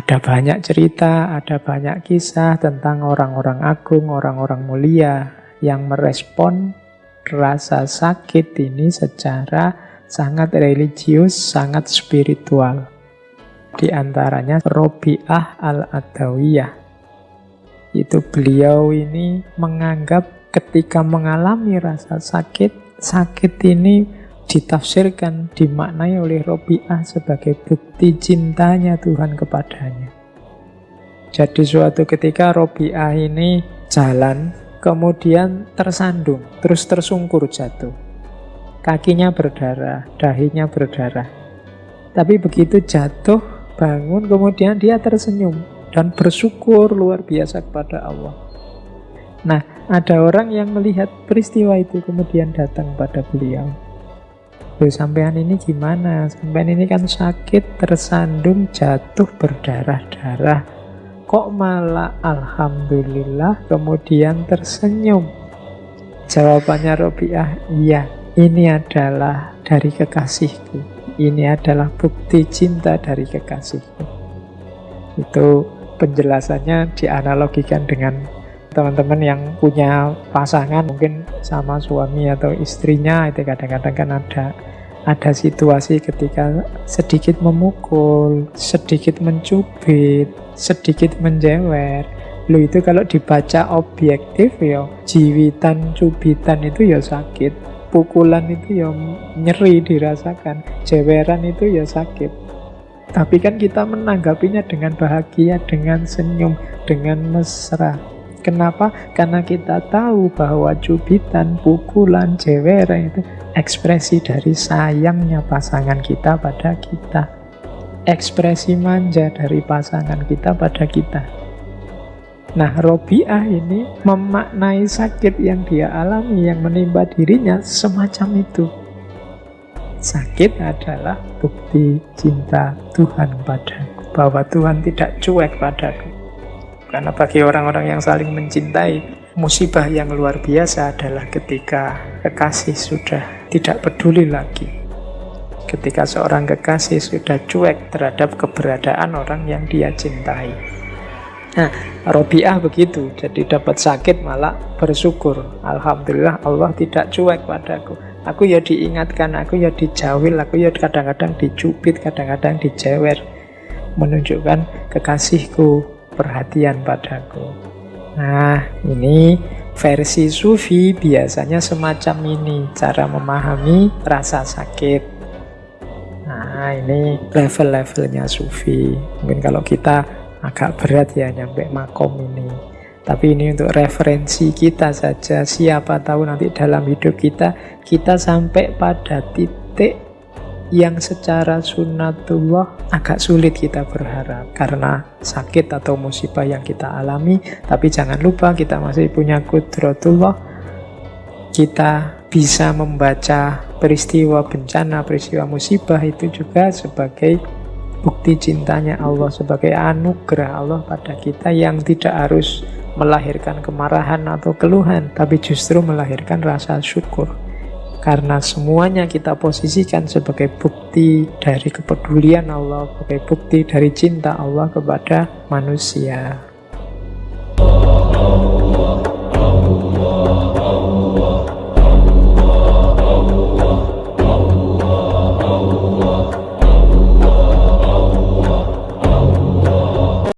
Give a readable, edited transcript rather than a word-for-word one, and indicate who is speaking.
Speaker 1: Ada banyak cerita, ada banyak kisah tentang orang-orang agung, orang-orang mulia yang merespon rasa sakit ini secara sangat religius, sangat spiritual. Di antaranya Robi'ah Al-Adawiyah. Itu beliau ini menganggap ketika mengalami rasa sakit, sakit ini ditafsirkan, dimaknai oleh Robi'ah sebagai bukti cintanya Tuhan kepadanya. Jadi suatu ketika Robi'ah ini jalan, kemudian tersandung, terus tersungkur jatuh. Kakinya berdarah, dahinya berdarah. Tapi begitu jatuh, bangun, kemudian dia tersenyum dan bersyukur luar biasa kepada Allah. Nah, ada orang yang melihat peristiwa itu kemudian datang pada beliau. Loh, sampean ini gimana? Sampean ini kan sakit, tersandung, jatuh, berdarah-darah. Kok malah alhamdulillah kemudian tersenyum? Jawabannya Robi'ah, iya, ini adalah dari kekasihku. Ini adalah bukti cinta dari kekasihku. Itu penjelasannya dianalogikan dengan teman-teman yang punya pasangan, mungkin sama suami atau istrinya, itu kadang-kadang kan ada situasi ketika sedikit memukul, sedikit mencubit, sedikit menjewer. Loh, itu kalau dibaca objektif ya, jiwitan, cubitan itu ya sakit, pukulan itu ya nyeri dirasakan, jeweran itu ya sakit. Tapi kan kita menanggapinya dengan bahagia, dengan senyum, dengan mesra. Kenapa? Karena kita tahu bahwa cubitan, pukulan, jeweran itu ekspresi dari sayangnya pasangan kita pada kita. Ekspresi manja dari pasangan kita pada kita. Nah, Robi'ah ini memaknai sakit yang dia alami, yang menimpa dirinya semacam itu. Sakit adalah bukti cinta Tuhan padaku, bahwa Tuhan tidak cuek padaku. Karena bagi orang-orang yang saling mencintai, musibah yang luar biasa adalah ketika kekasih sudah tidak peduli lagi. Ketika seorang kekasih sudah cuek terhadap keberadaan orang yang dia cintai. Nah, Robi'ah begitu. Jadi dapat sakit malah bersyukur. Alhamdulillah Allah tidak cuek padaku. Aku ya diingatkan, aku ya dijawil, aku ya kadang-kadang dicubit, kadang-kadang dijewer. Menunjukkan kekasihku perhatian padaku. Nah, ini versi sufi biasanya semacam ini cara memahami rasa sakit. Nah, ini level-levelnya sufi. Mungkin kalau kita agak berat ya nyampe makom ini. Tapi ini untuk referensi kita saja. Siapa tahu nanti dalam hidup kita sampai pada titik yang secara sunnatullah agak sulit kita berharap karena sakit atau musibah yang kita alami. Tapi jangan lupa kita masih punya qudratullah. Kita bisa membaca peristiwa bencana, peristiwa musibah itu juga sebagai bukti cintanya Allah, sebagai anugerah Allah pada kita yang tidak harus melahirkan kemarahan atau keluhan, tapi justru melahirkan rasa syukur. Karena semuanya kita posisikan sebagai bukti dari kepedulian Allah, sebagai bukti dari cinta Allah kepada manusia.